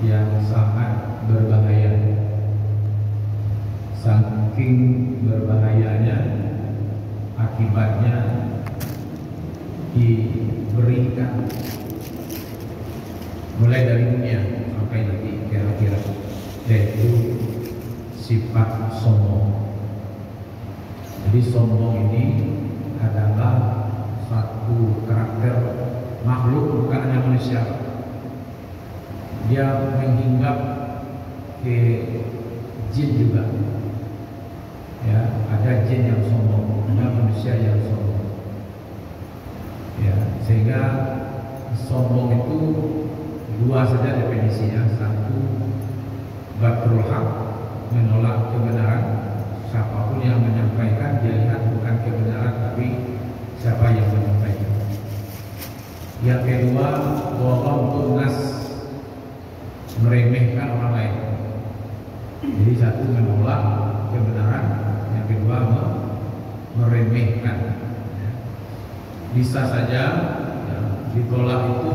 yang sangat berbahaya. Saking berbahayanya, akibatnya diberikan mulai dari dunia sampai nanti kira-kira, yaitu sifat sombong. Jadi sombong ini adalah satu karakter makhluk, bukan hanya manusia. Dia menghinggap ke jin juga. Ya, ada jin yang sombong, ada manusia yang sombong. Ya, sehingga sombong itu dua saja definisinya. Satu, batrul haq, menolak kebenaran. Siapapun yang menyampaikan, dia lihat bukan kebenaran, tapi siapa yang menyampaikan. Yang kedua, ghamtun nas, meremehkan orang lain. Jadi satu, menolak kebenaran, yang kedua meremehkan. Bisa saja ya, ditolak itu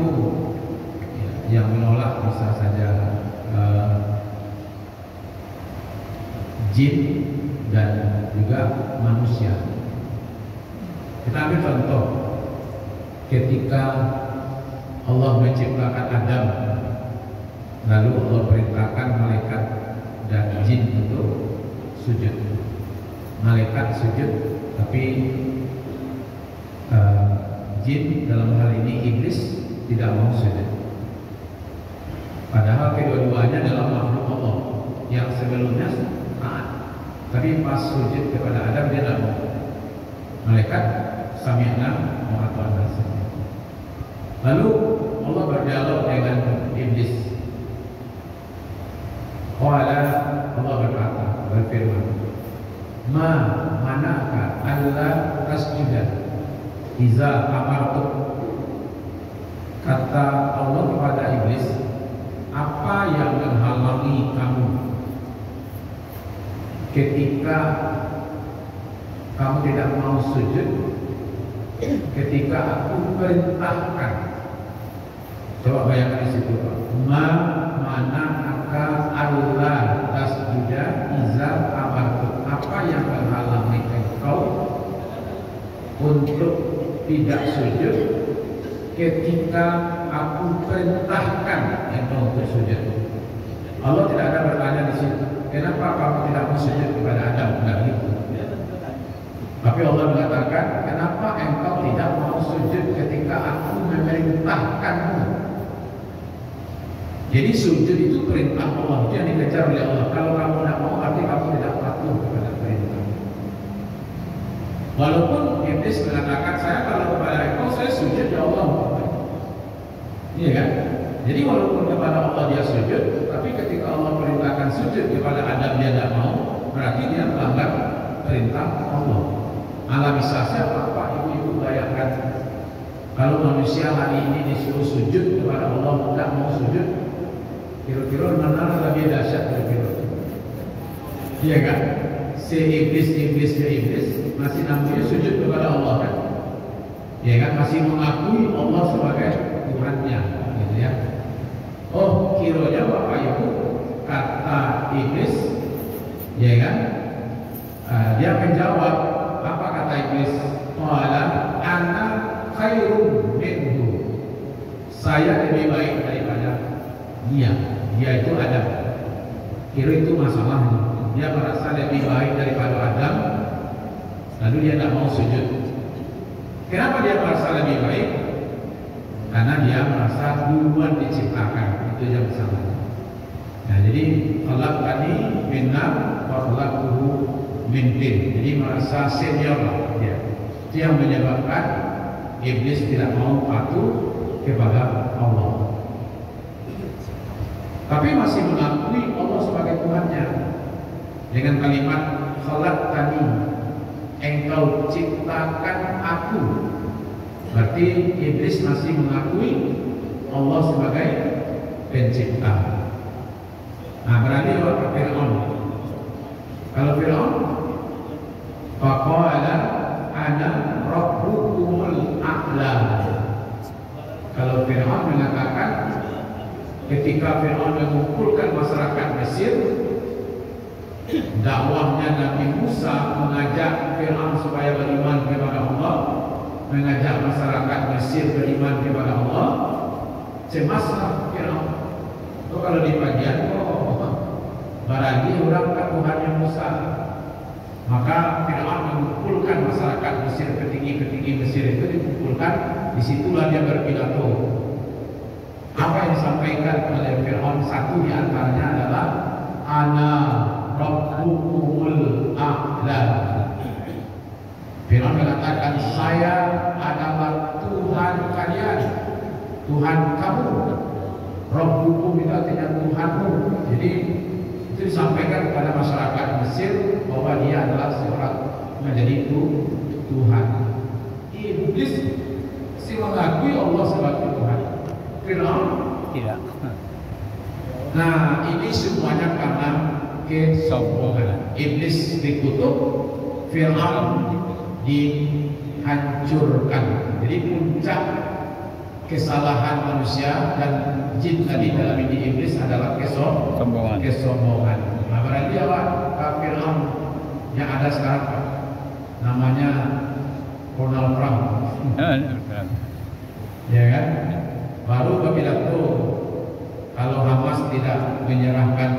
ya, yang menolak bisa saja jin dan juga manusia. Kita ambil contoh ketika Allah menciptakan Adam, lalu Allah perintahkan malaikat dan jin untuk sujud. Malaikat sujud, tapi jin dalam hal ini iblis tidak mau sujud. Padahal kedua-duanya adalah makhluk Allah yang sebelumnya taat, tapi pas sujud kepada Adam dia tidak mau. Malaikat sami'na wa ata'na. Lalu Allah berdialog dengan iblis. Qala, Allah berfirman, manaka alla tasjuda iza amartuk. Kata Allah kepada iblis, apa yang menghalangi kamu ketika kamu tidak mau sujud ketika aku perintahkan? Coba bayangkan di situ, manaka alla tasjuda iza amartuk. Apa yang menghalangi engkau untuk tidak sujud ketika aku perintahkan engkau untuk sujud? Allah tidak ada bertanya di situ, kenapa kamu tidak mau sujud kepada Adam? Tidak gitu. Tapi Allah mengatakan, kenapa engkau tidak mau sujud ketika aku memerintahkanmu? Jadi sujud itu perintah Allah, itu yang dikejar oleh Allah. Kalau kamu tidak mau, arti kamu tidak patuh kepada perintah. Walaupun iblis mengatakan, saya kalau kepada engkau saya sujud, ya Allah. Iya kan? Jadi walaupun kepada Allah dia sujud, tapi ketika Allah perintahkan sujud kepada Adam dia tidak mau, berarti dia melanggar perintah Allah. Alami saja apa ibu-ibu bayangkan, kalau manusia hari ini disuruh sujud kepada Allah tidak mau sujud, kira-kira mana lebih dahsyat kira-kira? Iya kan? Si iblis masih namanya sujud kepada Allah kan? Iya kan? Masih mengakui Allah sebagai Tuhannya, gitu ya. Oh, kiranya Bapak Ibu, kata iblis, ya kan? Dia menjawab, apa kata iblis? Qala ana khairum minhu. Saya lebih baik daripada dia. Dia itu Adam. Kira itu masalahnya. Dia merasa lebih baik daripada Adam, lalu dia tidak mau sujud. Kenapa dia merasa lebih baik? Karena dia merasa duluan diciptakan. Itu yang salah. Nah, jadi khalaqtani min nar wa khalaqtuhu min tin. Jadi merasa senior dia. Itu yang menyebabkan iblis tidak mau patuh kepada Allah. Tapi masih mengakui Allah sebagai Tuhannya dengan kalimat khalaqtani, engkau ciptakan aku. Berarti iblis masih mengakui Allah sebagai pencipta. Nah, berarti apa Fir'aun? Kalau Fir'aun, faqala ana rabbukumul a'la. Kalau Fir'aun mengatakan, ketika Fir'aun mengumpulkan masyarakat Mesir, dakwahnya Nabi Musa mengajak Fir'aun supaya beriman kepada Allah, mengajak masyarakat Mesir beriman kepada Allah. Cemaslah Fir'aun. Kalau di bagian barangkali orang ke Tuhannya Musa, maka Fir'aun mengumpulkan masyarakat Mesir, petinggi-petinggi Mesir itu dikumpulkan. Disitulah dia berpidato. Apa yang disampaikan oleh Fir'aun, satu di antaranya adalah Ana Rabbukumul A'la. Fir'aun mengatakan, saya adalah Tuhan kalian, Tuhan kamu. Rabbukum itu artinya Tuhanmu. Jadi itu disampaikan kepada masyarakat Mesir bahwa dia adalah seorang menjadi Tuhan. Iblis si mengakui Allah sebagai Tuhan. Fir'aun tidak. Nah, ini semuanya karena kesombongan. Iblis dikutuk, Fir'aun dihancurkan. Jadi puncak kesalahan manusia dan jin tadi dalam ini iblis adalah kesombongan. Nah, berarti apa? Fir'aun yang ada sekarang namanya Donald Trump. Ya kan? Baru berpidato kalau Hamas tidak menyerahkan,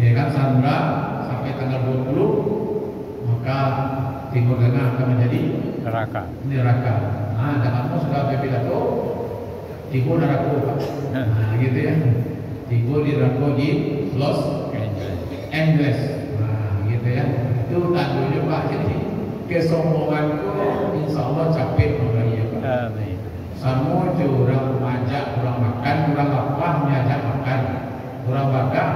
ya kan, Sandra sampai tanggal 20, maka Timur Tengah akan menjadi neraka. Nah, dan kamu sudah berpidato Timur neraka. Nah, gitu ya. Timur neraka di Los Angeles. Nah, gitu ya. Itu tandanya Pak. Jadi kesombonganku insya Allah capek mengenai Pak. Amin. Semua orang ajak orang makan, orang lapar diajak makan, orang bakar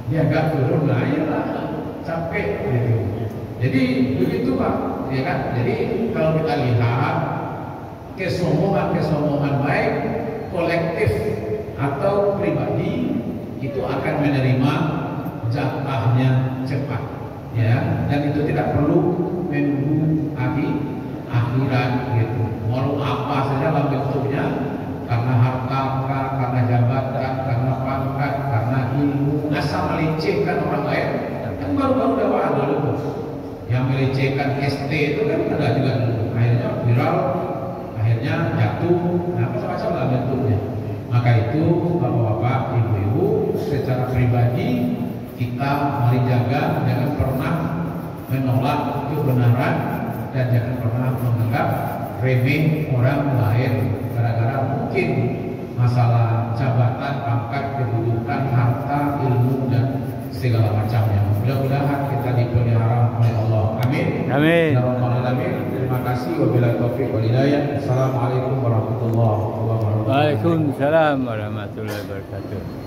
dia agak turun lah, ya capek gitu. Jadi begitu Pak, ya kan? Jadi kalau kita lihat kesombongan baik kolektif atau pribadi itu akan menerima jatahnya cepat, ya. Dan itu tidak perlu menunggu akhirat gitu. Walau apa saja dalam bentuknya, karena harta, karena jabatan, karena pangkat, karena ilmu, asal melecehkan orang lain. Kan baru-baru dakwaan dulu yang melecehkan ST itu kan ada juga dulu. Akhirnya viral, akhirnya jatuh, macam-macam lah bentuknya. Maka itu bapak-bapak, ibu-ibu, secara pribadi kita mari jaga, jangan pernah menolak kebenaran dan jangan pernah menganggap remeh orang lain gara-gara mungkin masalah jabatan, pangkat, kedudukan, harta, ilmu dan segala macamnya. Mudah-mudahan kita dipelihara oleh Allah. Amin. Amin. Ya Rabbal Alamin. Terima kasih. Wabillahi taufiq wal hidayah. Assalamualaikum warahmatullahi wabarakatuh. Waalaikumsalam warahmatullahi wabarakatuh.